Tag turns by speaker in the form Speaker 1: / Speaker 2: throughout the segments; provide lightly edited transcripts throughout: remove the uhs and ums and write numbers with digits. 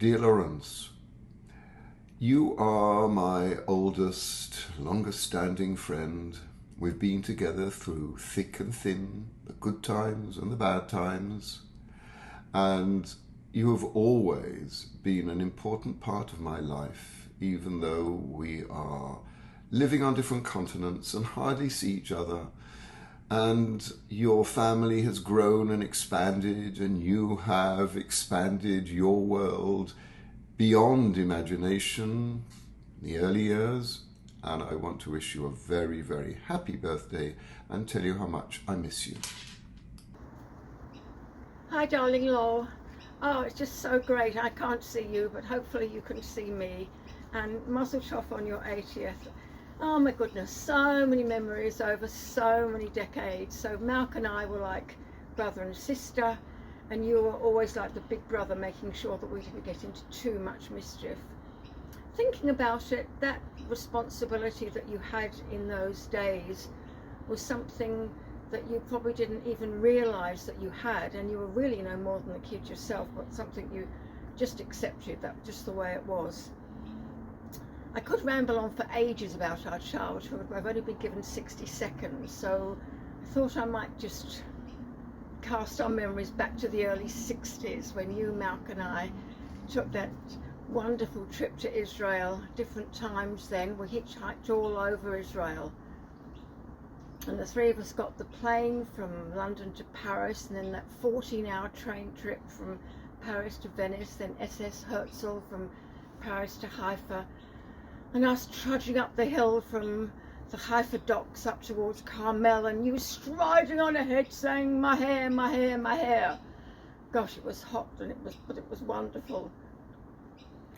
Speaker 1: Dear Lawrence, you are my oldest, longest-standing friend. We've been together through thick and thin, the good times and the bad times, and you have always been an important part of my life, even though we are living on different continents and hardly see each other. And your family has grown and expanded, and you have expanded your world beyond imagination in the early years. And I want to wish you a very, very happy birthday and tell you how much I miss you.
Speaker 2: Hi darling Law. Oh, it's just so great. I can't see you, but hopefully you can see me. And Mazel Tov on your 80th. Oh my goodness, so many memories over so many decades. So Malk and I were like brother and sister, and you were always like the big brother, making sure that we didn't get into too much mischief. Thinking about it, that responsibility that you had in those days was something that you probably didn't even realize that you had, and you were really no more than a kid yourself, but something you just accepted, that just the way it was. I could ramble on for ages about our childhood, but I've only been given 60 seconds, so I thought I might just cast our memories back to the early 60s when you, Malk, and I took that wonderful trip to Israel. Different times then. We hitchhiked all over Israel. And the three of us got the plane from London to Paris, and then that 14-hour train trip from Paris to Venice, then SS Herzl from Paris to Haifa, and us trudging up the hill from the Haifa docks up towards Carmel, and you striding on ahead saying, "My hair, my hair, my hair." Gosh, it was hot, and but it was wonderful.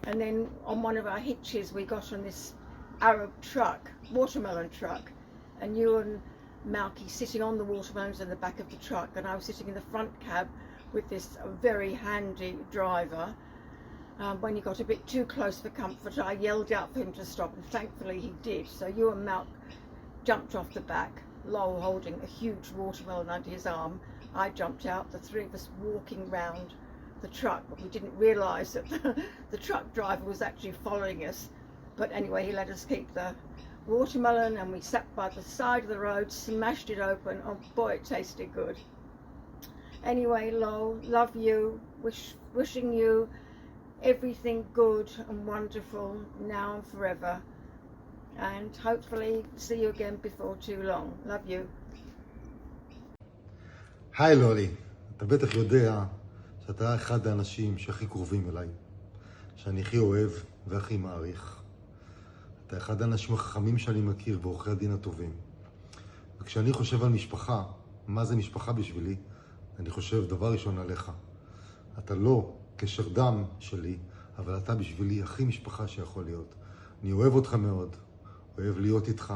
Speaker 2: And then on one of our hitches, we got on this Arab truck, watermelon truck, and you and Malky sitting on the watermelons in the back of the truck, and I was sitting in the front cab with this very handy driver. When he got a bit too close for comfort, I yelled out for him to stop, and thankfully he did. So you and Malk jumped off the back, Lowell holding a huge watermelon under his arm. I jumped out, the three of us walking round the truck, but we didn't realise that the truck driver was actually following us. But anyway, he let us keep the watermelon, and we sat by the side of the road, smashed it open. Oh boy, it tasted good. Anyway, Lowell, love you, wishing you everything good and wonderful now and forever, and hopefully see you again before too long. Love you.
Speaker 3: היי לולי, אתה בטח יודע שאתה אחד האנשים שהכי קרובים אליי, שאני הכי אוהב והכי מעריך. אתה אחד האנשים החכמים שאני מכיר ועורכי הדין הטובים. וכשאני חושב על משפחה, מה זה משפחה בשבילי, אני חושב דבר ראשון עליך. אתה לא קשר דם שלי, אבל אתה בשבילי הכי משפחה שיכול להיות. אני אוהב אותך מאוד, אוהב להיות איתך.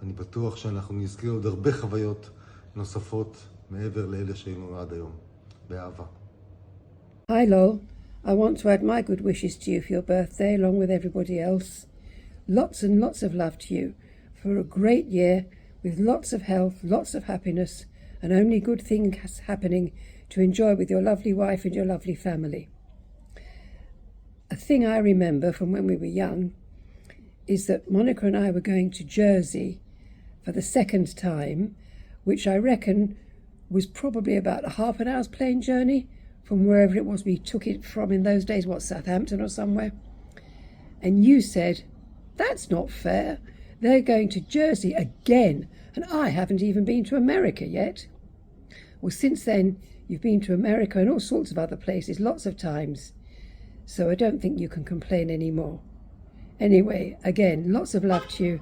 Speaker 3: אני בטוח שאנחנו נזכה עוד הרבה חוויות נוספות מעבר לאלה שהיינו עד היום. באהבה.
Speaker 4: Hi Lol, I want to add my good wishes to you for your birthday along with everybody else. Lots and lots of love to you for a great year with lots of health, lots of happiness, and only good things happening to enjoy with your lovely wife and your lovely family. A thing I remember from when we were young is that Monica and I were going to Jersey for the second time, which I reckon was probably about a half an hour's plane journey from wherever it was we took it from in those days, Southampton or somewhere. And you said, "That's not fair. They're going to Jersey again, and I haven't even been to America yet." Well, since then, you've been to America and all sorts of other places lots of times, so I don't think you can complain anymore. Anyway, again, lots of love to you.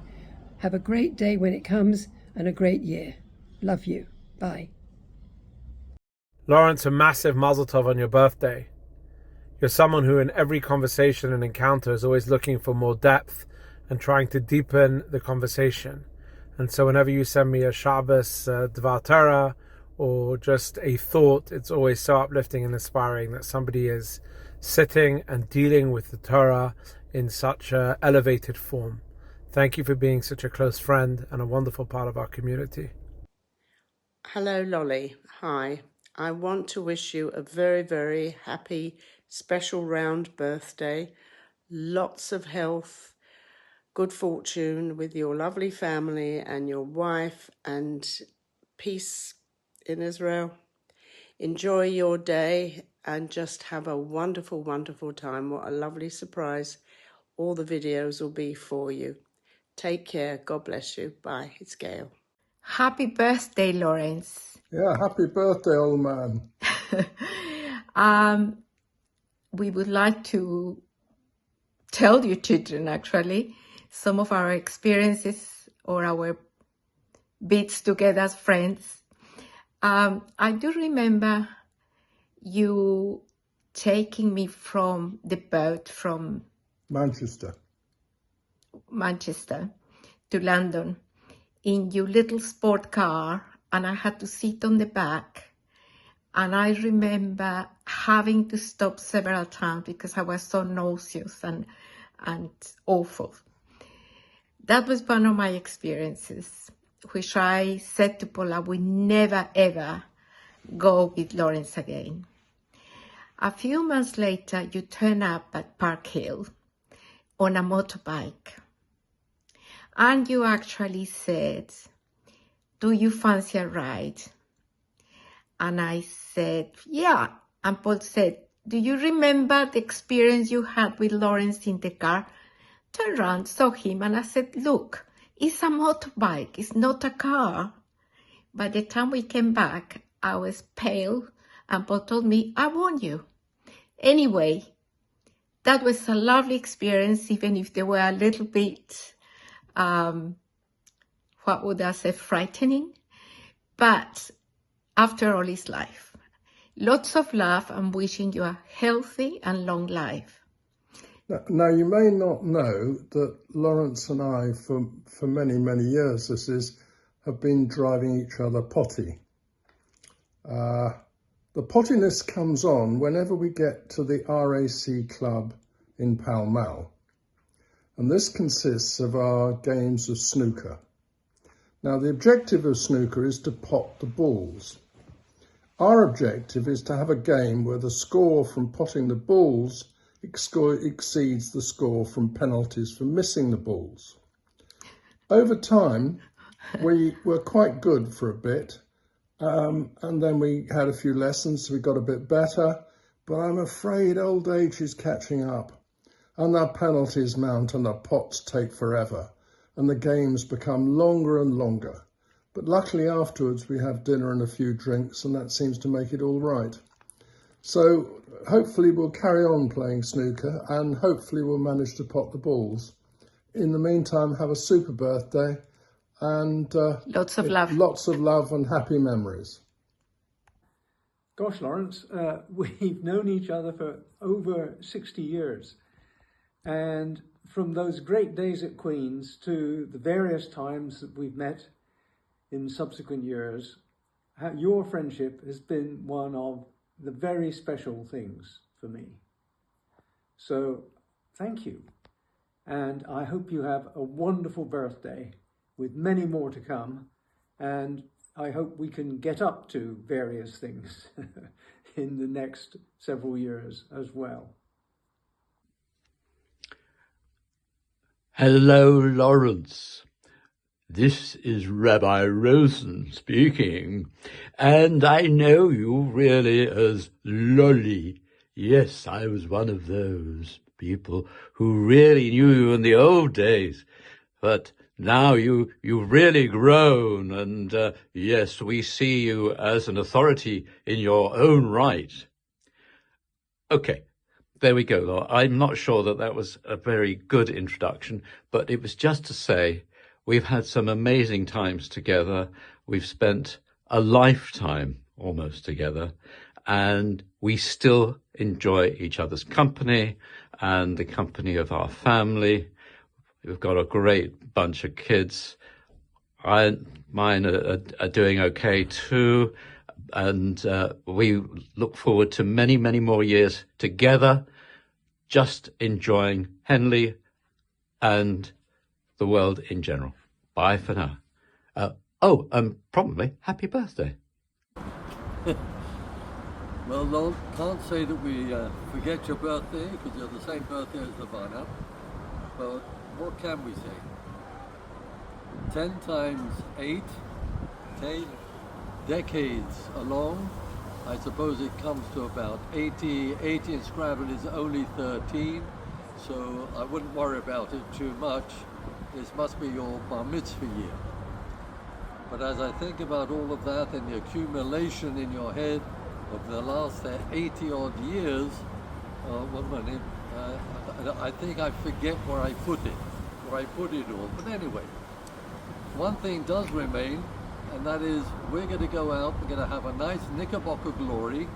Speaker 4: Have a great day when it comes and a great year. Love you. Bye.
Speaker 5: Lawrence, a massive Mazel Tov on your birthday. You're someone who in every conversation and encounter is always looking for more depth and trying to deepen the conversation. And so whenever you send me a Shabbos Dvar Torah or just a thought, it's always so uplifting and inspiring that somebody is sitting and dealing with the Torah in such an elevated form. Thank you for being such a close friend and a wonderful part of our community.
Speaker 6: Hello, Lolly. Hi. I want to wish you a very, very happy special round birthday. Lots of health, good fortune with your lovely family and your wife, and peace in Israel. Enjoy your day and just have a wonderful, wonderful time. What a lovely surprise all the videos will be for you. Take care. God bless you. Bye. It's Gail.
Speaker 7: Happy birthday, Lawrence.
Speaker 8: Yeah, happy birthday, old man.
Speaker 7: We would like to tell you children, actually, some of our experiences or our bits together as friends. I do remember you taking me from the boat from
Speaker 8: Manchester
Speaker 7: to London in your little sport car, and I had to sit on the back. And I remember having to stop several times because I was so nauseous and awful. That was one of my experiences, which I said to Paul, I will never, ever go with Lawrence again. A few months later, you turn up at Park Hill on a motorbike. And you actually said, do you fancy a ride? And I said, yeah. And Paul said, do you remember the experience you had with Lawrence in the car? Turned around, saw him, and I said, look, it's a motorbike, it's not a car. By the time we came back, I was pale, and Paul told me, I warned you. Anyway, that was a lovely experience, even if they were a little bit, what would I say, frightening. But after all, it's life. Lots of love and wishing you a healthy and long life.
Speaker 8: Now, you may not know that Lawrence and I, for many, many years, have been driving each other potty. The pottiness comes on whenever we get to the RAC club in Pall Mall. And this consists of our games of snooker. Now, the objective of snooker is to pot the balls. Our objective is to have a game where the score from potting the balls exceeds the score from penalties for missing the balls. Over time, we were quite good for a bit, and then we had a few lessons, so we got a bit better, but I'm afraid old age is catching up, and our penalties mount and our pots take forever, and the games become longer and longer. But luckily afterwards we have dinner and a few drinks, and that seems to make it all right. So hopefully we'll carry on playing snooker, and hopefully we'll manage to pot the balls. In the meantime, have a super birthday, and
Speaker 7: lots of
Speaker 8: love and happy memories.
Speaker 9: Gosh, Lawrence, we've known each other for over 60 years. And from those great days at Queen's to the various times that we've met in subsequent years, your friendship has been one of the very special things for me. So thank you. And I hope you have a wonderful birthday with many more to come. And I hope we can get up to various things in the next several years as well.
Speaker 10: Hello, Lawrence. This is Rabbi Rosen speaking, and I know you really as Lolly. Yes, I was one of those people who really knew you in the old days, but now you've really grown, and yes, we see you as an authority in your own right. Okay. There we go. I'm not sure that was a very good introduction, but it was just to say we've had some amazing times together. We've spent a lifetime almost together, and we still enjoy each other's company and the company of our family. We've got a great bunch of kids. Mine are doing okay too. And we look forward to many, many more years together, just enjoying Henley and the world in general. Bye for now. Probably happy birthday.
Speaker 11: Well, can't say that we forget your birthday because you're the same birthday as Ivana, but what can we say? 10 times 8, 10 decades along, I suppose it comes to about 80. 80 in Scrabble is only 13, so I wouldn't worry about it too much. This must be your bar mitzvah year. But as I think about all of that and the accumulation in your head of the last 80 odd years, I think I forget where I put it all. But anyway, one thing does remain, and that is we're going to go out, we're going to have a nice Knickerbocker glory,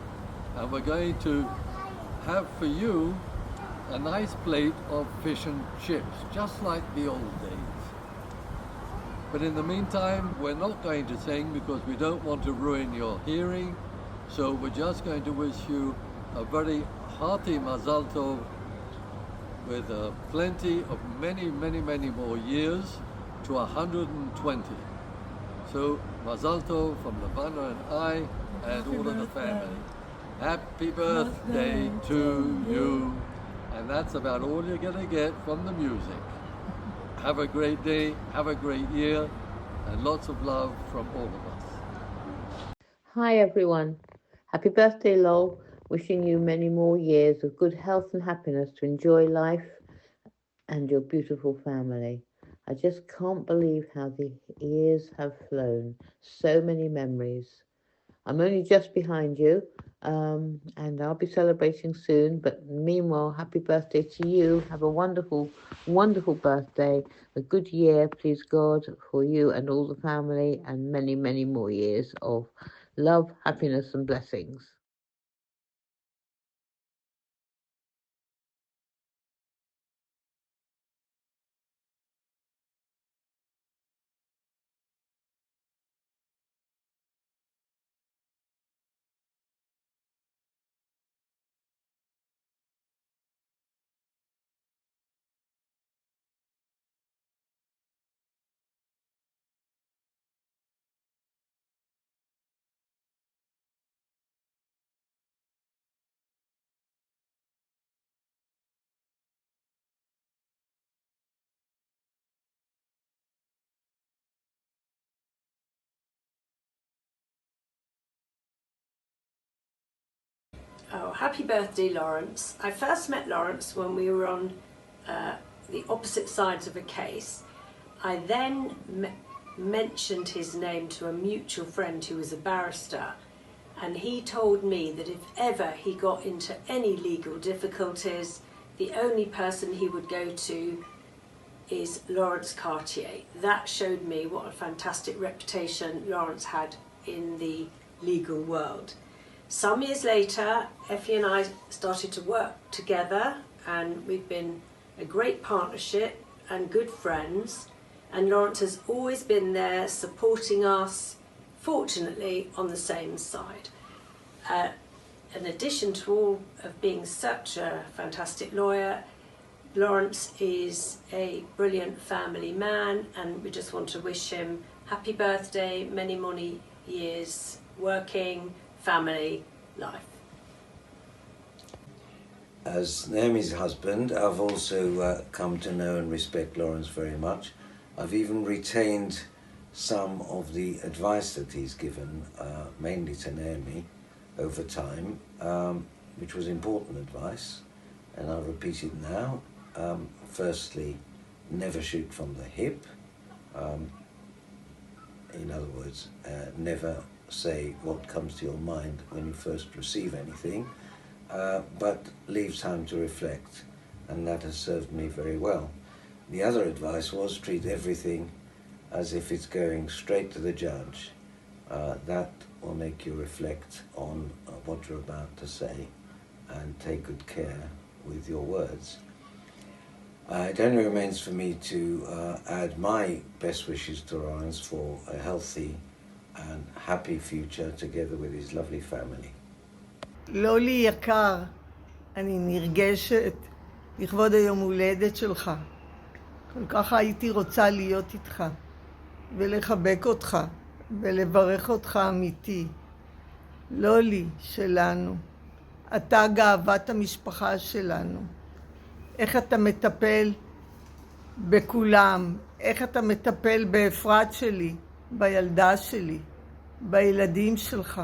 Speaker 11: and we're going to have for you a nice plate of fish and chips, just like the old days. But in the meantime, we're not going to sing because we don't want to ruin your hearing. So we're just going to wish you a very hearty Mazel Tov with plenty of many, many, many more years to 120. So Mazel Tov from Levana and I and all of the family. Happy birthday to you. And that's about all you're going to get from the music. Have a great day, have a great year, and lots of love from all of us.
Speaker 12: Hi everyone. Happy birthday, Lowell. Wishing you many more years of good health and happiness to enjoy life and your beautiful family. I just can't believe how the years have flown. So many memories. I'm only just behind you, and I'll be celebrating soon. But meanwhile, happy birthday to you. Have a wonderful, wonderful birthday. A good year, please God, for you and all the family, and many, many more years of love, happiness, and blessings.
Speaker 13: Oh, happy birthday, Lawrence. I first met Lawrence when we were on the opposite sides of a case. I then mentioned his name to a mutual friend who was a barrister, and he told me that if ever he got into any legal difficulties, the only person he would go to is Lawrence Cartier. That showed me what a fantastic reputation Lawrence had in the legal world. Some years later, Effie and I started to work together, and we've been a great partnership and good friends, and Lawrence has always been there supporting us, fortunately on the same side. In addition to all of being such a fantastic lawyer, Lawrence is a brilliant family man, and we just want to wish him happy birthday, many, many years working, family, life.
Speaker 14: As Naomi's husband, I've also come to know and respect Lawrence very much. I've even retained some of the advice that he's given, mainly to Naomi, over time, which was important advice, and I'll repeat it now. Firstly, never shoot from the hip. In other words, never say what comes to your mind when you first receive anything, but leave time to reflect, and that has served me very well. The other advice was treat everything as if it's going straight to the judge. That will make you reflect on what you're about to say and take good care with your words. It only remains for me to add my best wishes to Lawrence for a healthy and happy future together with his lovely family.
Speaker 15: לולי יקר, אני נרגשת לכבוד היום הולדת שלך. כל כך הייתי רוצה להיות איתך ולחבק אותך ולברך אותך אמיתי. לולי שלנו, אתה גאוות המשפחה שלנו. איך אתה מטפל בכולם, איך אתה מטפל באפרת שלי, בילדה שלי, בילדים שלך.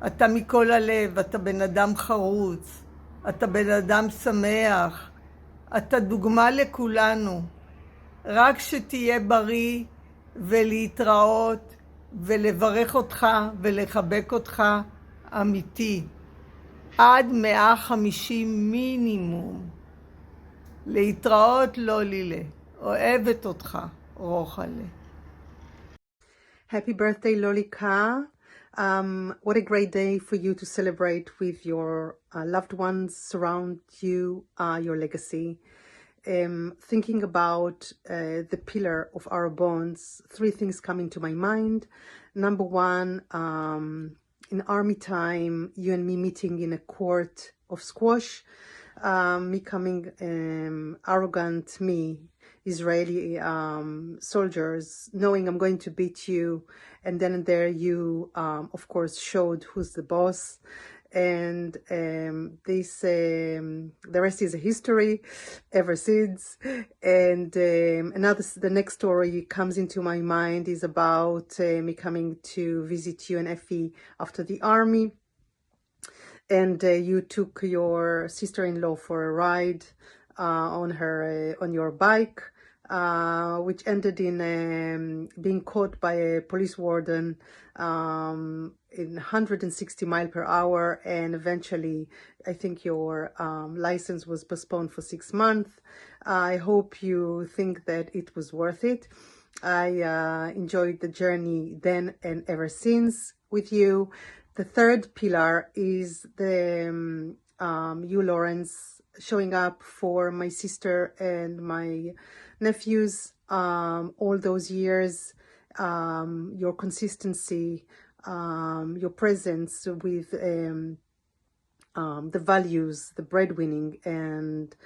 Speaker 15: אתה מכל הלב, אתה בן אדם חרוץ, אתה בן אדם שמח, אתה דוגמה לכולנו. רק שתהיה בריא ולהתראות ולברך אותך ולחבק אותך אמיתי. עד 150 מינימום. להתראות לא לילה. אוהבת אותך, רוחלה.
Speaker 16: Happy birthday, Lolika. What a great day for you to celebrate with your loved ones, surround you, your legacy. Thinking about the pillar of our bonds, three things come into my mind. Number one, in army time, you and me meeting in a court of squash, me coming arrogant, me, Israeli soldiers, knowing I'm going to beat you, and then and there you, of course, showed who's the boss. And this, the rest is a history ever since. And the next story comes into my mind is about me coming to visit you and Effie after the army. And you took your sister-in-law for a ride on your bike, which ended in being caught by a police warden in 160 miles per hour, and eventually I think your license was postponed for 6 months. I hope you think that it was worth it. I enjoyed the journey then and ever since with you. The third pillar is the you, Lawrence, showing up for my sister and my nephews all those years, your consistency, your presence with the values, the breadwinning, and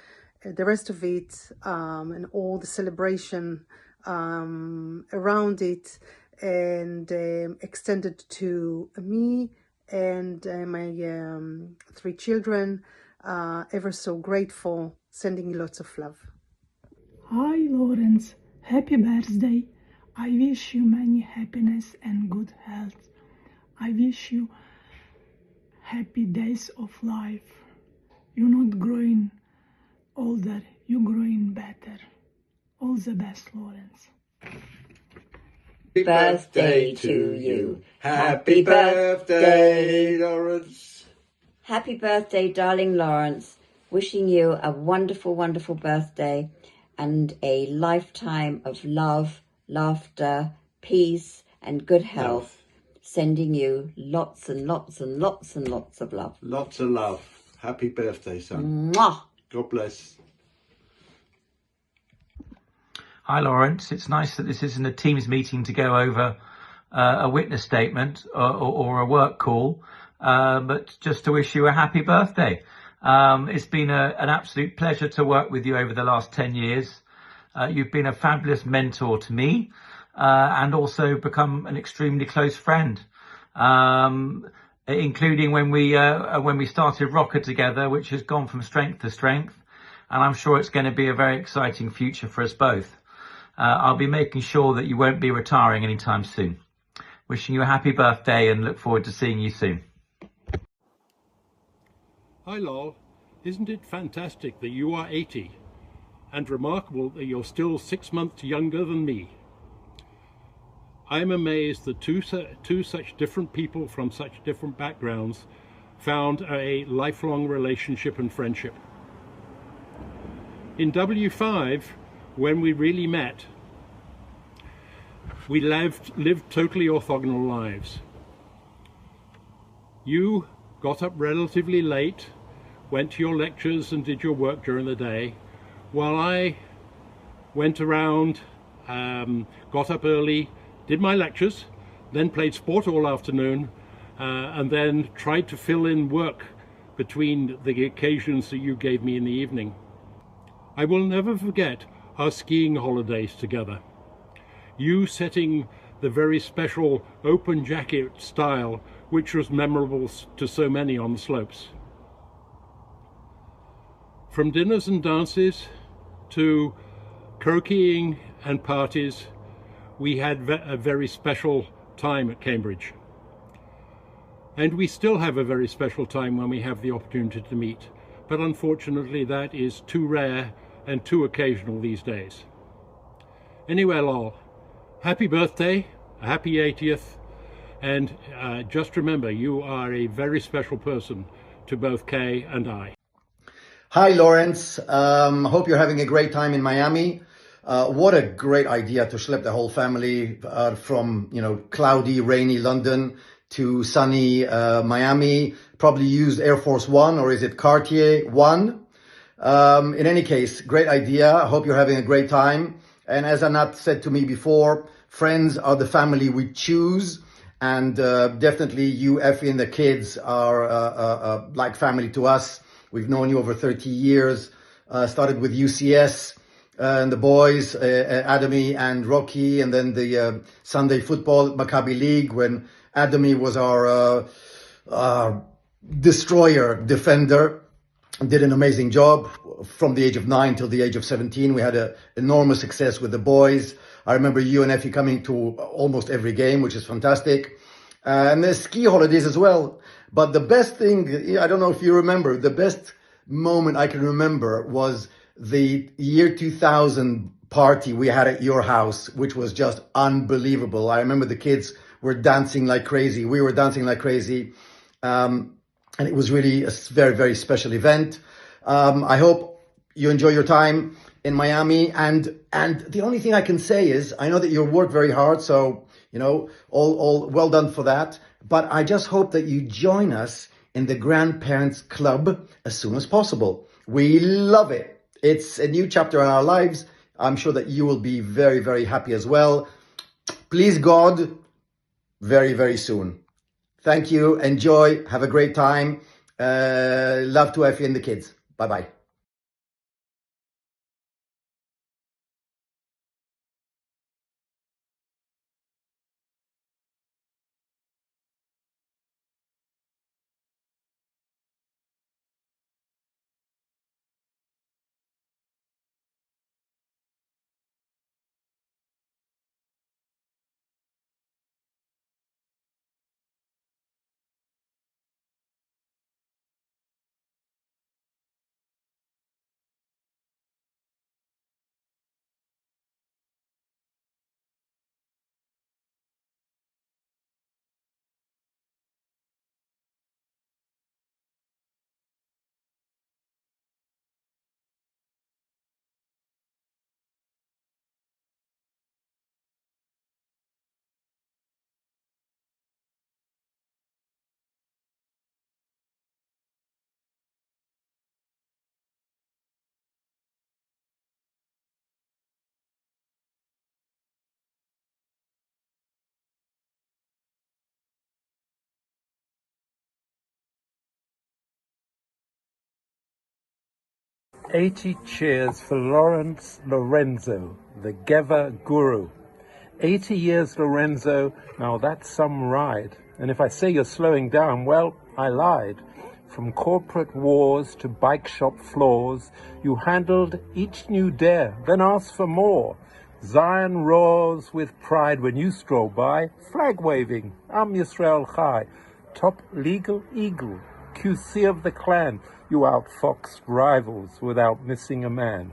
Speaker 16: the rest of it, and all the celebration around it, and extended to me and my 3 children. Ever so grateful, sending you lots of love.
Speaker 17: Hi Lawrence, happy birthday. I wish you many happiness and good health. I wish you happy days of life. You're not growing older, you're growing better. All the best, Lawrence.
Speaker 18: Happy birthday to you. Happy birthday, Lawrence.
Speaker 19: Happy birthday, darling Lawrence. Wishing you a wonderful, wonderful birthday and a lifetime of love, laughter, peace, and good health. Sending you lots and lots and lots and lots of love.
Speaker 18: Lots of love. Happy birthday, son.
Speaker 19: Mwah!
Speaker 18: God bless.
Speaker 20: Hi, Lawrence. It's nice that this isn't a Teams meeting to go over a witness statement or a work call, but just to wish you a happy birthday. It's been an absolute pleasure to work with you over the last 10 years. You've been a fabulous mentor to me, and also become an extremely close friend, including when we started Rocker together, which has gone from strength to strength. And I'm sure it's going to be a very exciting future for us both. I'll be making sure that you won't be retiring anytime soon. Wishing you a happy birthday and look forward to seeing you soon.
Speaker 21: Hi Lol, isn't it fantastic that you are 80 and remarkable that you're still 6 months younger than me? I'm amazed that two such different people from such different backgrounds found a lifelong relationship and friendship. In W5, when we really met, we lived totally orthogonal lives. You got up relatively late, went to your lectures and did your work during the day, while I went around, got up early, did my lectures, then played sport all afternoon, and then tried to fill in work between the occasions that you gave me in the evening. I will never forget our skiing holidays together. You setting the very special open jacket style which was memorable to so many on the slopes. From dinners and dances to croqueting and parties, we had a very special time at Cambridge. And we still have a very special time when we have the opportunity to meet. But unfortunately, that is too rare and too occasional these days. Anyway, lol, happy birthday, a happy 80th, and just remember, you are a very special person to both Kay and I.
Speaker 1: Hi, Lawrence. Hope you're having a great time in Miami. What a great idea to schlep the whole family from, cloudy, rainy London to sunny Miami. Probably used Air Force One, or is it Cartier One? In any case, great idea. I hope you're having a great time. And as Anat said to me before, friends are the family we choose. And definitely you, Effie, and the kids are like family to us. We've known you over 30 years. Started with UCS and the boys, Adami and Rocky, and then the Sunday football Maccabi League when Adami was our destroyer, defender, and did an amazing job from the age of 9 till the age of 17. We had an enormous success with the boys. I remember you and Effie coming to almost every game, which is fantastic. And there's ski holidays as well. But the best thing, I don't know if you remember, the best moment I can remember was the year 2000 party we had at your house, which was just unbelievable. I remember the kids were dancing like crazy. We were dancing like crazy. And it was really a very, very special event. I hope you enjoy your time in Miami. And the only thing I can say is, I know that you work very hard, so, all well done for that. But I just hope that you join us in the Grandparents Club as soon as possible. We love it. It's a new chapter in our lives. I'm sure that you will be very, very happy as well. Please God, very, very soon. Thank you. Enjoy. Have a great time. Love to Effie and the kids. Bye-bye.
Speaker 5: "80 cheers for Lawrence Lorenzo, the Geva guru. 80 years, Lorenzo. Now that's some ride. And if I say you're slowing down, well, I lied. From corporate wars to bike shop floors, you handled each new dare, then asked for more. Zion roars with pride when you stroll by, flag waving, Am Yisrael Chai. Top legal eagle, QC of the clan, you outfoxed rivals without missing a man.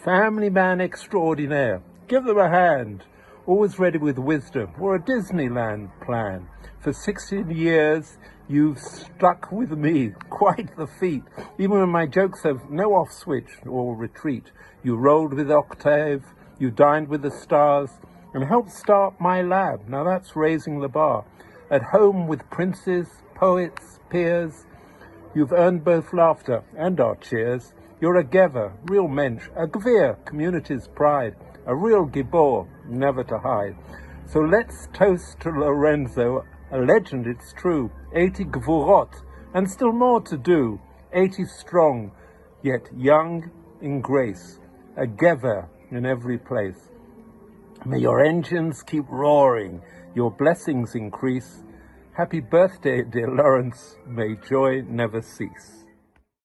Speaker 5: Family man extraordinaire, give them a hand. Always ready with wisdom or a Disneyland plan. For 16 years, you've stuck with me, quite the feat. Even when my jokes have no off switch or retreat. You rolled with Octave, you dined with the stars, and helped start my lab. Now that's raising the bar. At home with princes, poets, peers, you've earned both laughter and our cheers. You're a Gever, real mensch, a Gvir, community's pride, a real Gibor, never to hide. So let's toast to Lorenzo, a legend, it's true. 80 Gvurot, and still more to do. 80 strong, yet young in grace, a Gever in every place. May your engines keep roaring, your blessings increase. Happy birthday, dear Lawrence. May joy never cease.